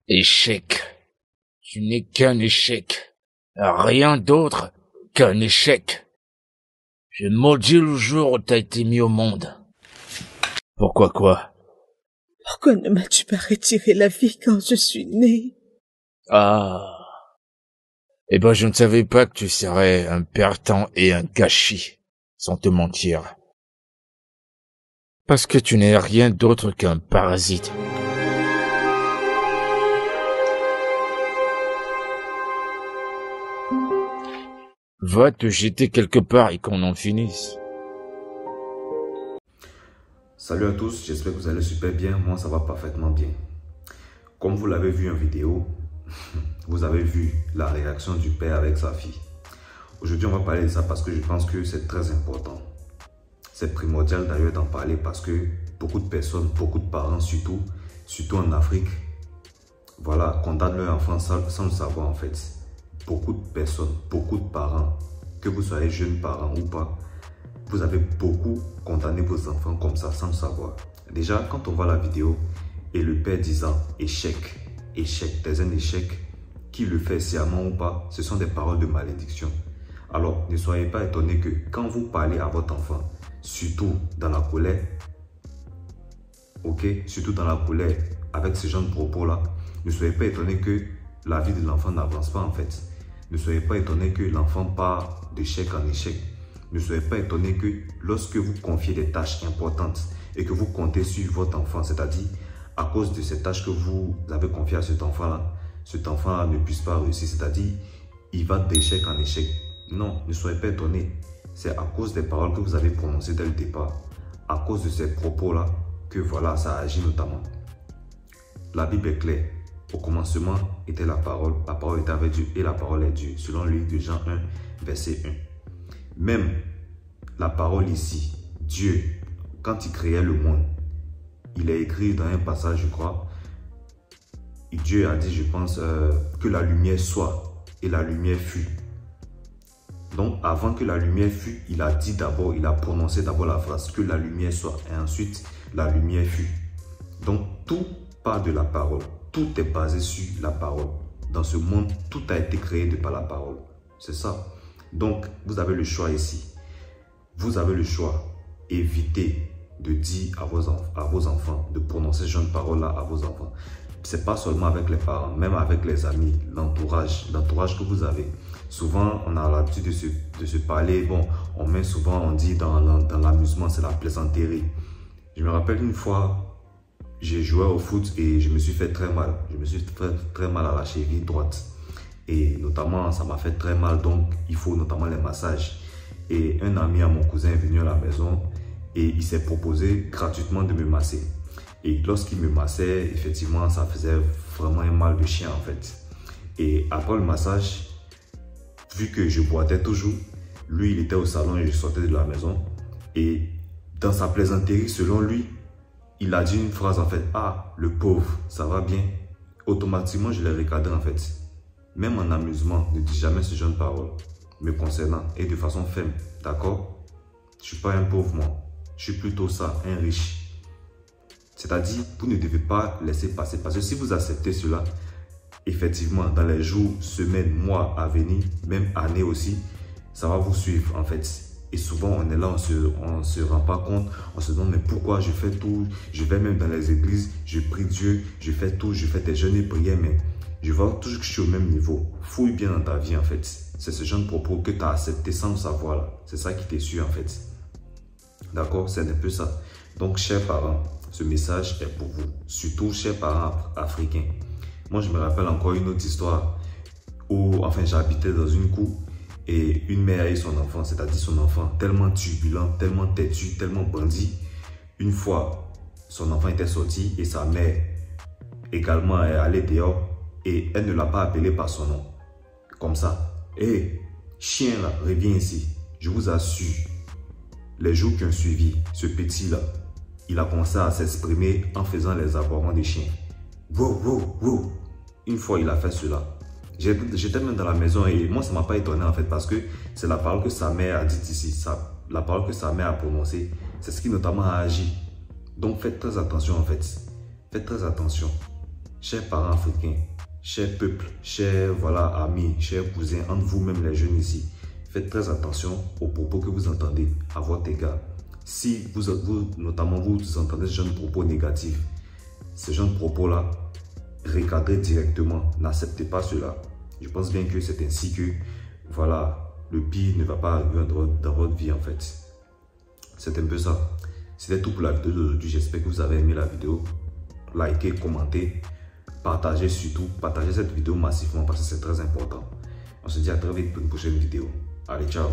Échec. Tu n'es qu'un échec. Rien d'autre qu'un échec. Je maudis le jour où t'as été mis au monde. Pourquoi quoi? Pourquoi ne m'as-tu pas retiré la vie quand je suis né? Ah. Eh ben, je ne savais pas que tu serais un perdant et un gâchis, sans te mentir. Parce que tu n'es rien d'autre qu'un parasite. Va te jeter quelque part et qu'on en finisse. Salut à tous, j'espère que vous allez super bien. Moi, ça va parfaitement bien. Comme vous l'avez vu en vidéo, vous avez vu la réaction du père avec sa fille. Aujourd'hui, on va parler de ça parce que je pense que c'est très important. C'est primordial d'ailleurs d'en parler parce que beaucoup de personnes, beaucoup de parents surtout en Afrique, voilà, condamnent leur enfant sans le savoir en fait. Beaucoup de personnes, beaucoup de parents, que vous soyez jeunes parents ou pas, vous avez beaucoup condamné vos enfants comme ça sans le savoir. Déjà, quand on voit la vidéo et le père disant échec, échec, t'es un échec, qui le fait sciemment ou pas, ce sont des paroles de malédiction. Alors, ne soyez pas étonnés que quand vous parlez à votre enfant, surtout dans la colère, ok, surtout dans la colère, avec ce genre de propos-là, ne soyez pas étonnés que la vie de l'enfant n'avance pas en fait. Ne soyez pas étonnés que l'enfant part d'échec en échec. Ne soyez pas étonnés que lorsque vous confiez des tâches importantes et que vous comptez sur votre enfant, c'est-à-dire à cause de ces tâches que vous avez confiées à cet enfant-là ne puisse pas réussir, c'est-à-dire il va d'échec en échec. Non, ne soyez pas étonnés. C'est à cause des paroles que vous avez prononcées dès le départ, à cause de ces propos-là, que voilà, ça agit notamment. La Bible est claire. Au commencement était la parole était avec Dieu et la parole est Dieu, selon le livre de Jean 1, verset 1. Même la parole ici, Dieu, quand il créait le monde, il a écrit dans un passage, je crois, et Dieu a dit, je pense, que la lumière soit, et la lumière fut. Donc, avant que la lumière fût, il a dit d'abord, il a prononcé d'abord la phrase que la lumière soit, et ensuite la lumière fut. Donc, tout part de la parole. Tout est basé sur la parole. Dans ce monde, tout a été créé de par la parole. C'est ça. Donc, vous avez le choix ici. Vous avez le choix. Évitez de dire à vos enfants, de prononcer ce genre de paroles-là à vos enfants. Ce n'est pas seulement avec les parents, même avec les amis, l'entourage que vous avez. Souvent, on a l'habitude de se parler. Bon, on dit dans l'amusement, c'est la plaisanterie. Je me rappelle une fois, j'ai joué au foot et je me suis fait très mal. Je me suis fait très mal à la cheville droite. Et notamment, ça m'a fait très mal, donc il faut notamment les massages. Et un ami à mon cousin est venu à la maison et il s'est proposé gratuitement de me masser. Et lorsqu'il me massait, effectivement, ça faisait vraiment un mal de chien en fait. Et après le massage, vu que je boitais toujours, lui il était au salon et je sortais de la maison. Et dans sa plaisanterie, selon lui, il a dit une phrase en fait, ah, le pauvre, ça va bien. Automatiquement, je l'ai regardé en fait. Même en amusement, ne dis jamais ce genre de paroles me concernant et de façon ferme, d'accord? Je ne suis pas un pauvre moi, je suis plutôt ça, un riche. C'est-à-dire, vous ne devez pas laisser passer parce que si vous acceptez cela, effectivement, dans les jours, semaines, mois à venir, même années aussi, ça va vous suivre en fait. Et souvent, on est là, on se rend pas compte, on se demande mais pourquoi je fais tout, je vais même dans les églises, je prie Dieu, je fais tout, je fais des jeûnes et prières, mais je vois toujours que je suis au même niveau. Fouille bien dans ta vie en fait. C'est ce genre de propos que tu as accepté sans le savoir là. C'est ça qui t'est su en fait. D'accord? C'est un peu ça. Donc, chers parents, ce message est pour vous. Surtout, chers parents africains. Moi, je me rappelle encore une autre histoire où, enfin, j'habitais dans une cour et une mère a eu son enfant, c'est-à-dire son enfant tellement turbulent, tellement têtu, tellement bandit. Une fois, son enfant était sorti et sa mère également est allée dehors et elle ne l'a pas appelé par son nom. Comme ça. Hé, chien là, reviens ici. Je vous assure, les jours qui ont suivi, ce petit-là, il a commencé à s'exprimer en faisant les aboiements des chiens. Wow, wow, wow. Une fois, il a fait cela. J'étais même dans la maison et moi, ça ne m'a pas étonné en fait parce que c'est la parole que sa mère a dite ici. La parole que sa mère a prononcée, c'est ce qui notamment a agi. Donc, faites très attention en fait. Faites très attention. chers parents africains, chers peuples, chers amis, chers cousins, entre vous-même les jeunes ici, faites très attention aux propos que vous entendez à votre égard. Si notamment vous entendez ce genre de propos négatifs, ce genre de propos-là, recadrez directement, n'acceptez pas cela. Je pense bien que c'est ainsi que, le pire ne va pas arriver dans votre vie en fait. C'est un peu ça. C'était tout pour la vidéo d'aujourd'hui. J'espère que vous avez aimé la vidéo. Likez, commentez, partagez surtout. Partagez cette vidéo massivement parce que c'est très important. On se dit à très vite pour une prochaine vidéo. Allez, ciao.